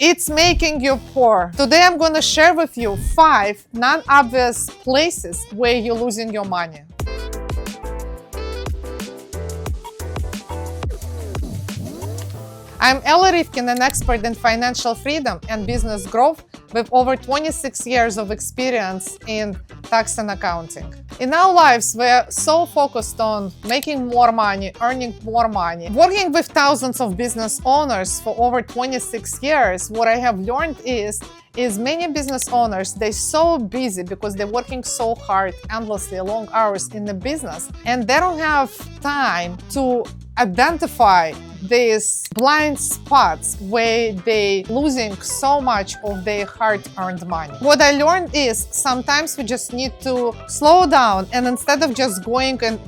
It's making you poor. Today I'm going to share with you 5 non-obvious places where you're losing your money. I'm Rivkin, an expert in financial freedom and business growth with over 26 years of experience in tax and accounting. In our lives, we're so focused on making more money, earning more money. Working with thousands of business owners for over 26 years, what I have learned is many business owners, they're so busy because they're working so hard, endlessly, long hours in the business, and they don't have time to identify these blind spots where they're losing so much of their hard-earned money. What I learned is sometimes we just need to slow down, and instead of just going and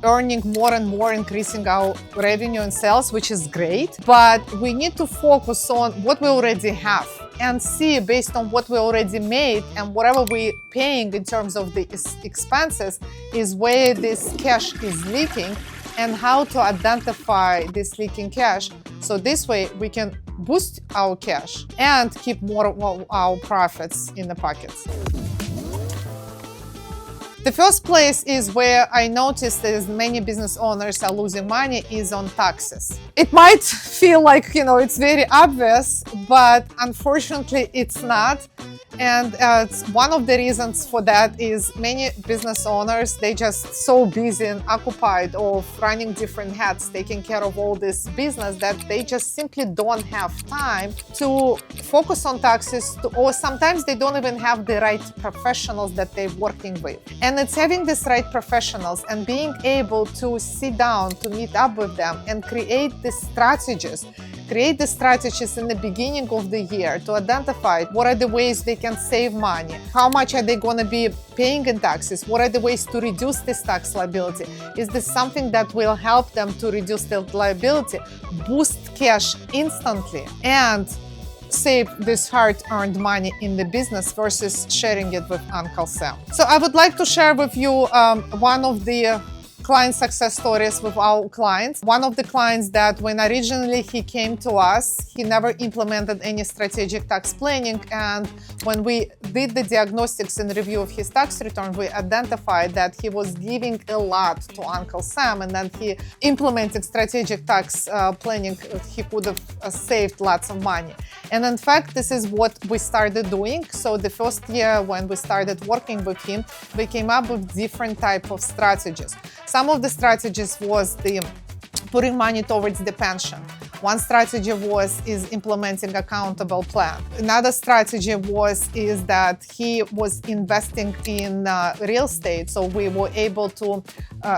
earning more and more, increasing our revenue and sales, which is great, but we need to focus on what we already have and see, based on what we already made and whatever we're paying in terms of the expenses, is where this cash is leaking and how to identify this leaking cash. So this way we can boost our cash and keep more of our profits in the pockets. The first place is where I noticed that many business owners are losing money is on taxes. It might feel like, it's very obvious, but unfortunately it's not. And one of the reasons for that is many business owners, they just so busy and occupied of running different hats, taking care of all this business, that they just simply don't have time to focus on taxes, or sometimes they don't even have the right professionals that they're working with. And it's having these right professionals and being able to sit down, to meet up with them and create the strategies in the beginning of the year to identify what are the ways they can save money, how much are they going to be paying in taxes, what are the ways to reduce this tax liability, is this something that will help them to reduce the liability, boost cash instantly, and save this hard-earned money in the business versus sharing it with Uncle Sam. So I would like to share with you one of the client success stories with our clients. One of the clients that when originally he came to us, he never implemented any strategic tax planning, and when we did the diagnostics and review of his tax return, we identified that he was giving a lot to Uncle Sam, and then he implementing strategic tax planning, he could have saved lots of money. And in fact, this is what we started doing. So the first year when we started working with him, we came up with different type of strategies. Some of the strategies was the putting money towards the pension. One strategy is implementing accountable plan. Another strategy is that he was investing in real estate, so we were able to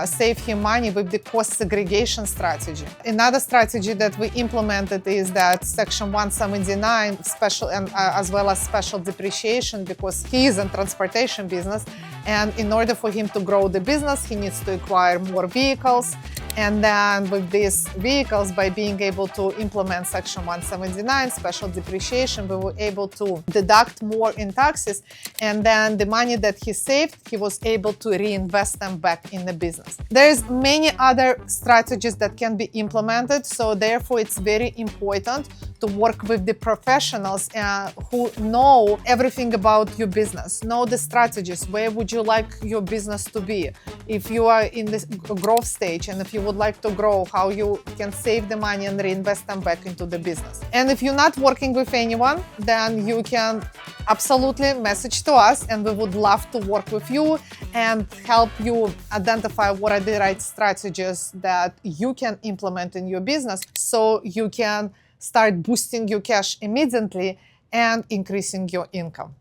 save him money with the cost segregation strategy. Another strategy that we implemented is that Section 179 special, and as well as special depreciation, because he is in transportation business, and in order for him to grow the business, he needs to acquire more vehicles. And then with these vehicles, by being able to implement Section 179, special depreciation, we were able to deduct more in taxes. And then the money that he saved, he was able to reinvest them back in the business. There's many other strategies that can be implemented. So therefore, it's very important to work with the professionals who know everything about your business, know the strategies. Where would you like your business to be? If you are in this growth stage, and if you would like to grow, how you can save the money and reinvest them back into the business. And if you're not working with anyone, then you can absolutely message to us, and we would love to work with you and help you identify what are the right strategies that you can implement in your business, so you can start boosting your cash immediately and increasing your income.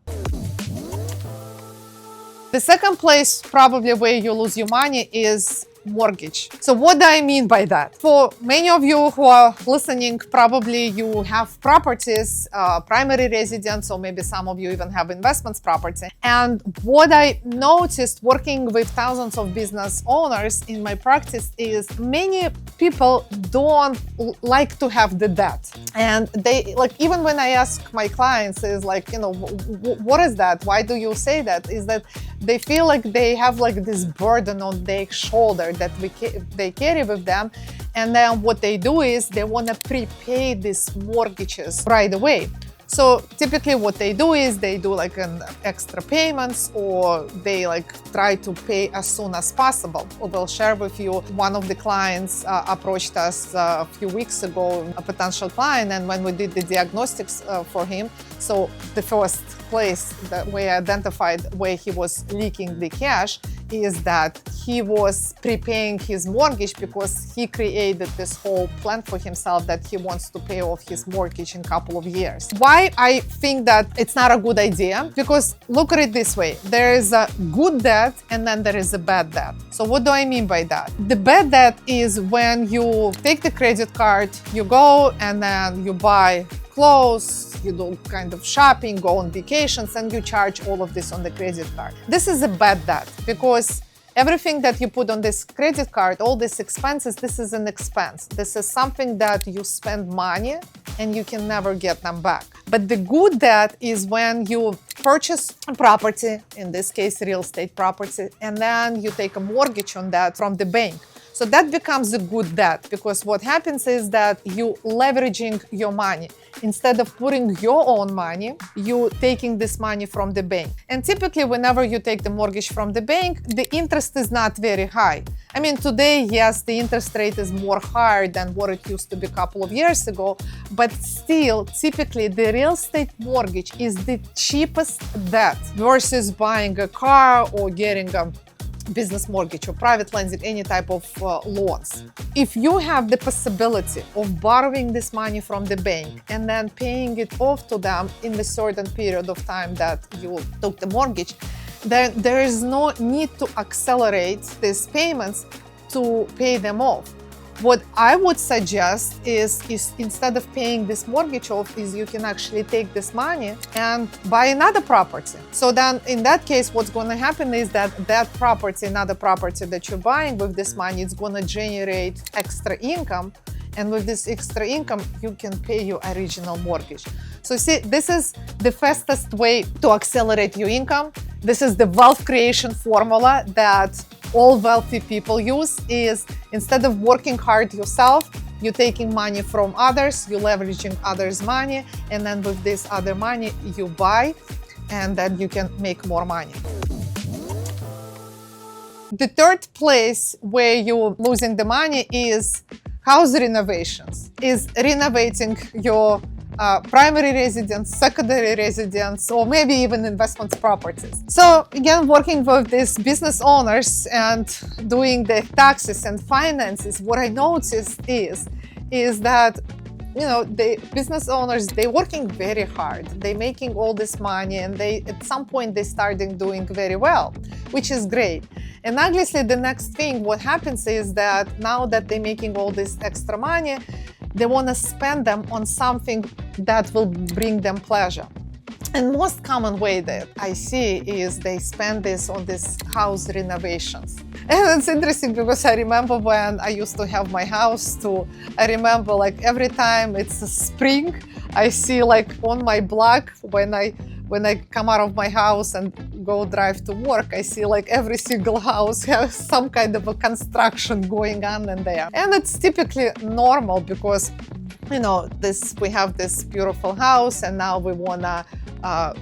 The second place probably where you lose your money is mortgage. So what do I mean by that? For many of you who are listening, probably you have properties, primary residence, or maybe some of you even have investments property. And what I noticed working with thousands of business owners in my practice is many people don't like to have the debt. And they, like, even when I ask my clients, is like, what is that? Why do you say that? Is that they feel like they have like this burden on their shoulder that they carry with them, and then what they do is they want to prepay these mortgages right away. So typically what they do is they do like an extra payments, or they like try to pay as soon as possible. I will share with you, one of the clients approached us a few weeks ago, a potential client, and when we did the diagnostics for him, so the first place that we identified where he was leaking the cash is that he was prepaying his mortgage, because he created this whole plan for himself that he wants to pay off his mortgage in a couple of years. Why I think that it's not a good idea? Because look at it this way, there is a good debt and then there is a bad debt. So what do I mean by that? The bad debt is when you take the credit card, you go and then you buy clothes, you do kind of shopping, go on vacations, and you charge all of this on the credit card. This is a bad debt, because everything that you put on this credit card, all these expenses, this is an expense. This is something that you spend money and you can never get them back. But the good debt is when you purchase a property, in this case real estate property, and then you take a mortgage on that from the bank. So that becomes a good debt, because what happens is that you leveraging your money. Instead of putting your own money, you taking this money from the bank. And typically, whenever you take the mortgage from the bank, the interest is not very high. I mean, today, yes, the interest rate is more higher than what it used to be a couple of years ago, but still, typically, the real estate mortgage is the cheapest debt versus buying a car or getting a business mortgage or private lending, any type of loans. If you have the possibility of borrowing this money from the bank and then paying it off to them in the certain period of time that you took the mortgage, then there is no need to accelerate these payments to pay them off. What I would suggest is instead of paying this mortgage off, is you can actually take this money and buy another property. So then in that case, what's going to happen is that that property, another property that you're buying with this money, it's going to generate extra income. And with this extra income, you can pay your original mortgage. So see, this is the fastest way to accelerate your income. This is the wealth creation formula that all wealthy people use, is instead of working hard yourself, you're taking money from others, you're leveraging others' money, and then with this other money, you buy, and then you can make more money. The third place where you're losing the money is house renovations, is renovating your primary residence, secondary residence, or maybe even investment properties. So again, working with these business owners and doing the taxes and finances, what I noticed is that, you know, the business owners, they're working very hard. They're making all this money, and they, at some point, they starting doing very well, which is great. And obviously, the next thing, what happens is that now that they're making all this extra money, they want to spend them on something that will bring them pleasure. And most common way that I see is they spend this on this house renovations. And it's interesting because I remember when I used to have my house too, I remember like every time it's a spring, I see like on my block when I come out of my house and go drive to work, I see like every single house has some kind of a construction going on in there. And it's typically normal because, you know, we have this beautiful house and now we wanna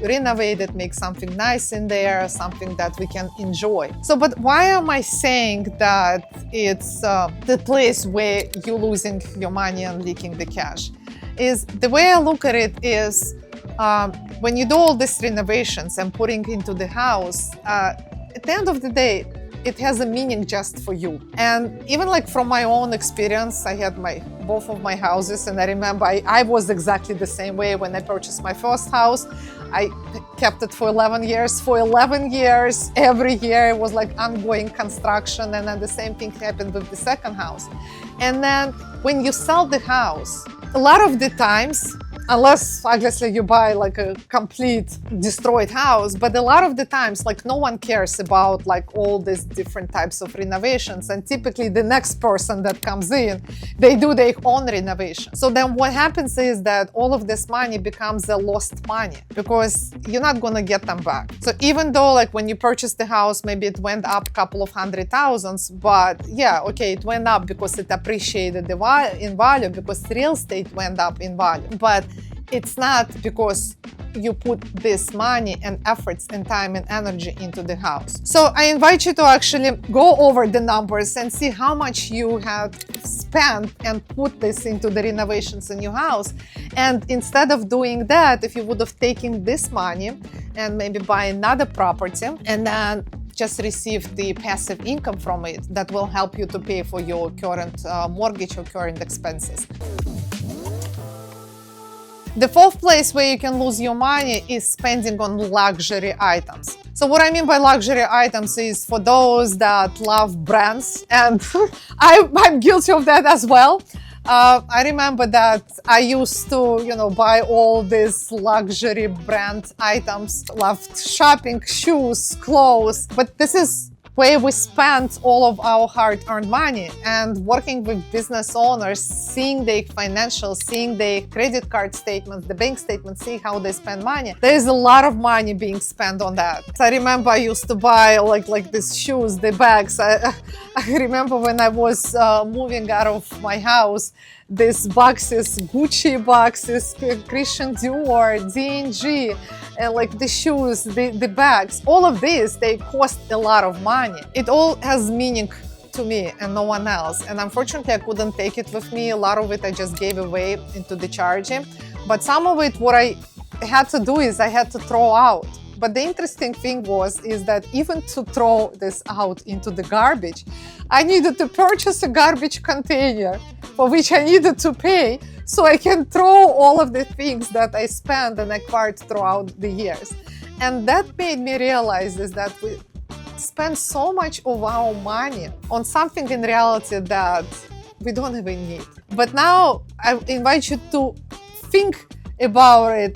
renovate it, make something nice in there, something that we can enjoy. So, but why am I saying that it's the place where you're losing your money and leaking the cash? Is the way I look at it is, when you do all these renovations and putting into the house, at the end of the day, it has a meaning just for you. And even like from my own experience, I had both of my houses, and I remember I was exactly the same way when I purchased my first house. I kept it for 11 years. For 11 years, every year it was like ongoing construction, and then the same thing happened with the second house. And then when you sell the house, a lot of the times, unless obviously you buy like a complete destroyed house, but a lot of the times like no one cares about like all these different types of renovations, and typically the next person that comes in, they do their own renovation. So then what happens is that all of this money becomes a lost money because you're not gonna get them back. So even though like when you purchase the house, maybe it went up a couple of $100,000, but yeah, okay, it went up because it appreciated in value, because real estate went up in value. But it's not because you put this money and efforts and time and energy into the house. So I invite you to actually go over the numbers and see how much you have spent and put this into the renovations in your house. And instead of doing that, if you would have taken this money and maybe buy another property and then just receive the passive income from it, that will help you to pay for your current mortgage or current expenses. The fourth place where you can lose your money is spending on luxury items. So what I mean by luxury items is for those that love brands, and I'm guilty of that as well. I remember that I used to, buy all these luxury brand items, loved shopping, shoes, clothes, but this is where we spend all of our hard-earned money. And working with business owners, seeing their financials, seeing their credit card statements, the bank statements, see how they spend money, there's a lot of money being spent on that. I remember I used to buy like these shoes, the bags. I remember when I was moving out of my house, these boxes, Gucci boxes, Christian Dior, D&G, and like the shoes, the bags, all of this, they cost a lot of money. It all has meaning to me and no one else. And unfortunately, I couldn't take it with me. A lot of it I just gave away into the charity. But some of it, what I had to do is I had to throw out. But the interesting thing is that even to throw this out into the garbage, I needed to purchase a garbage container for which I needed to pay so I can throw all of the things that I spent and acquired throughout the years. And that made me realize is that we spend so much of our money on something in reality that we don't even need. But now I invite you to think about it,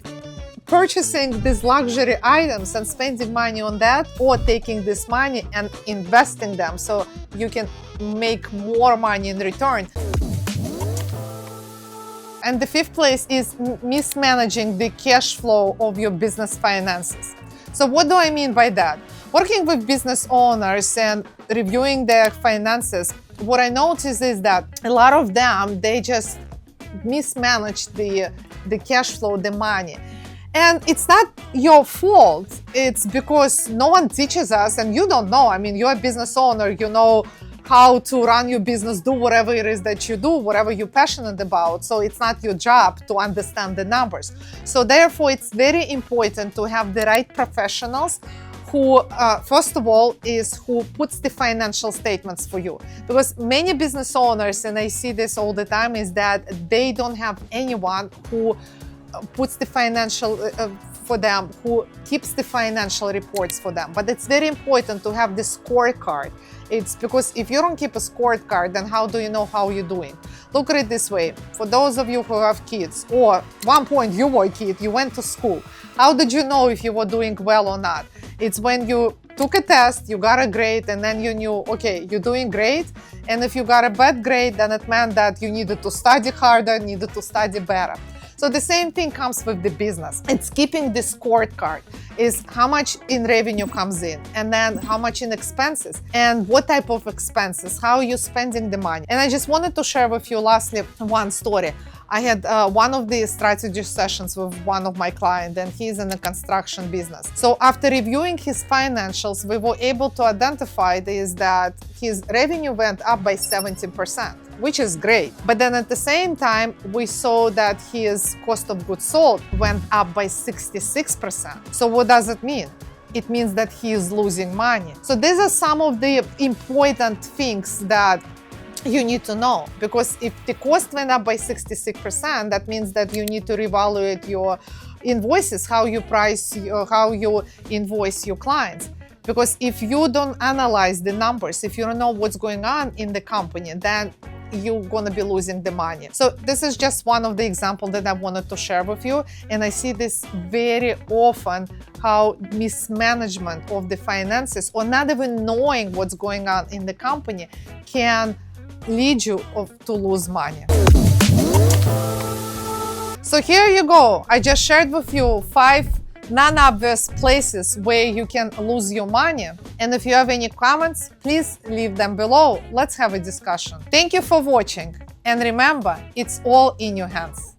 purchasing these luxury items and spending money on that, or taking this money and investing them so you can make more money in return. And the fifth place is mismanaging the cash flow of your business finances. So what do I mean by that? Working with business owners and reviewing their finances, what I notice is that a lot of them, they just mismanage the cash flow, the money. And it's not your fault. It's because no one teaches us, and you don't know. I mean, you're a business owner, you know how to run your business, do whatever it is that you do, whatever you're passionate about. So it's not your job to understand the numbers. So therefore, it's very important to have the right professionals who, first of all, who puts the financial statements for you. Because many business owners, and I see this all the time, is that they don't have anyone who puts the financial for them, who keeps the financial reports for them. But it's very important to have the scorecard. It's because if you don't keep a scorecard, then how do you know how you're doing? Look at it this way. For those of you who have kids, or at one point you were a kid, you went to school. How did you know if you were doing well or not? It's when you took a test, you got a grade, and then you knew, okay, you're doing great. And if you got a bad grade, then it meant that you needed to study harder, needed to study better. So the same thing comes with the business. It's keeping the scorecard, is how much in revenue comes in, and then how much in expenses, and what type of expenses, how you're spending the money. And I just wanted to share with you lastly one story. I had one of the strategy sessions with one of my clients, and he's in the construction business. So after reviewing his financials, we were able to identify is that his revenue went up by 17%, which is great. But then at the same time, we saw that his cost of goods sold went up by 66%. So what does it mean? It means that he is losing money. So these are some of the important things that you need to know, because if the cost went up by 66%, that means that you need to reevaluate your invoices, how you price, how you invoice your clients. Because if you don't analyze the numbers, if you don't know what's going on in the company, then you're going to be losing the money. So this is just one of the examples that I wanted to share with you. And I see this very often, how mismanagement of the finances, or not even knowing what's going on in the company, can lead you to lose money. So here you go. I just shared with you 5 non-obvious places where you can lose your money. And if you have any comments, please leave them below. Let's have a discussion. Thank you for watching. And remember, it's all in your hands.